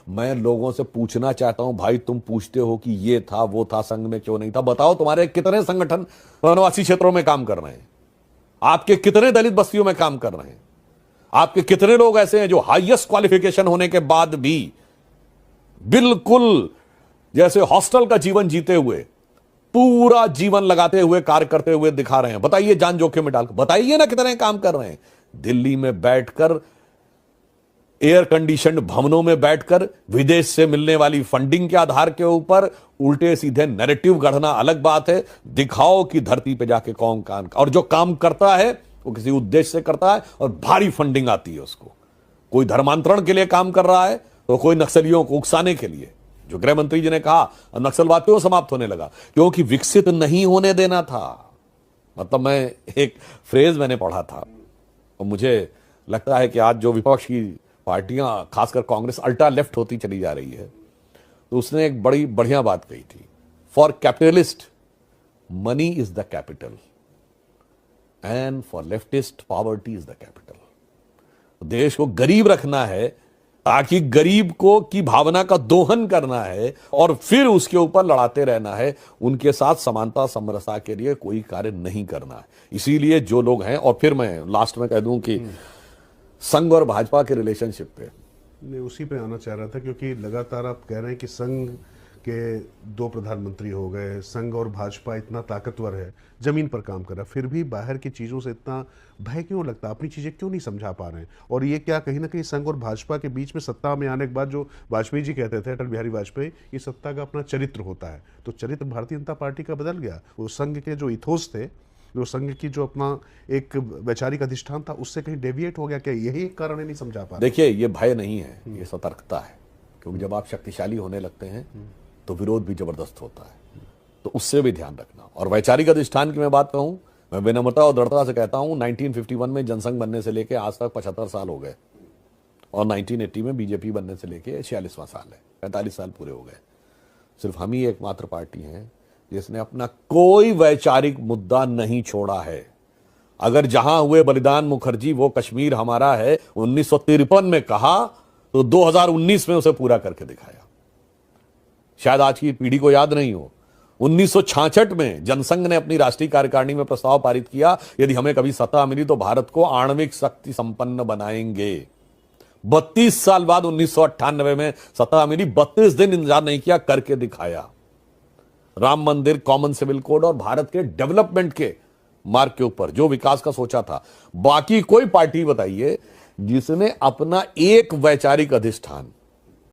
मैं लोगों से पूछना चाहता हूं, भाई तुम पूछते हो कि ये था वो था, संघ में क्यों नहीं था? बताओ तुम्हारे कितने संगठन वनवासी क्षेत्रों में काम कर रहे हैं? आपके कितने दलित बस्तियों में काम कर रहे हैं? आपके कितने लोग ऐसे हैं जो हाईएस्ट क्वालिफिकेशन होने के बाद भी बिल्कुल जैसे हॉस्टल का जीवन जीते हुए पूरा जीवन लगाते हुए कार्य करते हुए दिखा रहे हैं? बताइए, जान जोखिम में डालकर बताइए ना कितने काम कर रहे हैं। दिल्ली में बैठकर, एयर कंडीशनड भवनों में बैठकर, विदेश से मिलने वाली फंडिंग के आधार के ऊपर उल्टे सीधे नैरेटिव गढ़ना अलग बात है। दिखाओ कि धरती पे जाके कौन काम, और जो काम करता है वो किसी उद्देश्य से करता है और भारी फंडिंग आती है उसको। कोई धर्मांतरण के लिए काम कर रहा है तो कोई नक्सलियों को उकसाने के लिए। जो गृह मंत्री जी ने कहा नक्सलवाद क्यों समाप्त होने लगा? क्योंकि विकसित नहीं होने देना था। मतलब मैं एक फ्रेज मैंने पढ़ा था और मुझे लगता है कि आज जो विपक्ष की पार्टियां, खासकर कांग्रेस अल्ट्रा लेफ्ट होती चली जा रही है, तो उसने एक बड़ी बढ़िया बात कही थी, for capitalist money is the capital and for leftist poverty is the capital. देश को गरीब रखना है ताकि गरीब को की भावना का दोहन करना है और फिर उसके ऊपर लड़ाते रहना है। उनके साथ समानता समरसता के लिए कोई कार्य नहीं करना है। इसीलिए जो लोग हैं, और फिर मैं लास्ट में कह दूं कि संघ और भाजपा के रिलेशनशिप पे मैं उसी पे आना चाह रहा था, क्योंकि लगातार आप कह रहे हैं कि संघ के 2 प्रधानमंत्री हो गए, संघ और भाजपा इतना ताकतवर है, जमीन पर काम कर रहा है, फिर भी बाहर की चीज़ों से इतना भय क्यों लगता? अपनी चीज़ें क्यों नहीं समझा पा रहे हैं? और ये क्या कहीं ना कहीं संघ और भाजपा के बीच में सत्ता में आने के बाद, जो वाजपेयी जी कहते थे, अटल बिहारी वाजपेयी, ये सत्ता का अपना चरित्र होता है, तो चरित्र भारतीय जनता पार्टी का बदल गया। वो संघ के जो इथोस थे, जो संघ की जो अपना एक वैचारिक अधिष्ठान था, उससे कहीं डेविएट हो गया क्या? यही एक कारण है नहीं समझा पा रहे? देखिए, ये भय नहीं है, ये सतर्कता है। क्योंकि जब आप शक्तिशाली होने लगते हैं तो विरोध भी जबरदस्त होता है, तो उससे भी ध्यान रखना। और वैचारिक अधिष्ठान की मैं बात कहूं, मैं विनम्रता और दृढ़ता से कहता हूं, 1951 में जनसंघ बनने से लेके आज तक 75 साल हो गए, और 1980 में बीजेपी बनने से लेके 46वां साल है, 45 साल पूरे हो गए। सिर्फ हम ही एकमात्र पार्टी हैं जिसने अपना कोई वैचारिक मुद्दा नहीं छोड़ा है। अगर जहां हुए बलिदान मुखर्जी वो कश्मीर हमारा है 1953 में कहा, तो 2019 में उसे पूरा करके दिखाया। शायद आज की पीढ़ी को याद नहीं हो, 1966 में जनसंघ ने अपनी राष्ट्रीय कार्यकारिणी में प्रस्ताव पारित किया, यदि हमें कभी सत्ता मिली तो भारत को आणविक शक्ति संपन्न बनाएंगे। 32 साल बाद 1998 में सत्ता मिली, 32 दिन इंतजार नहीं किया, करके दिखाया। राम मंदिर, कॉमन सिविल कोड और भारत के डेवलपमेंट के मार्ग के ऊपर जो विकास का सोचा था। बाकी कोई पार्टी बताइए जिसने अपना एक वैचारिक अधिष्ठान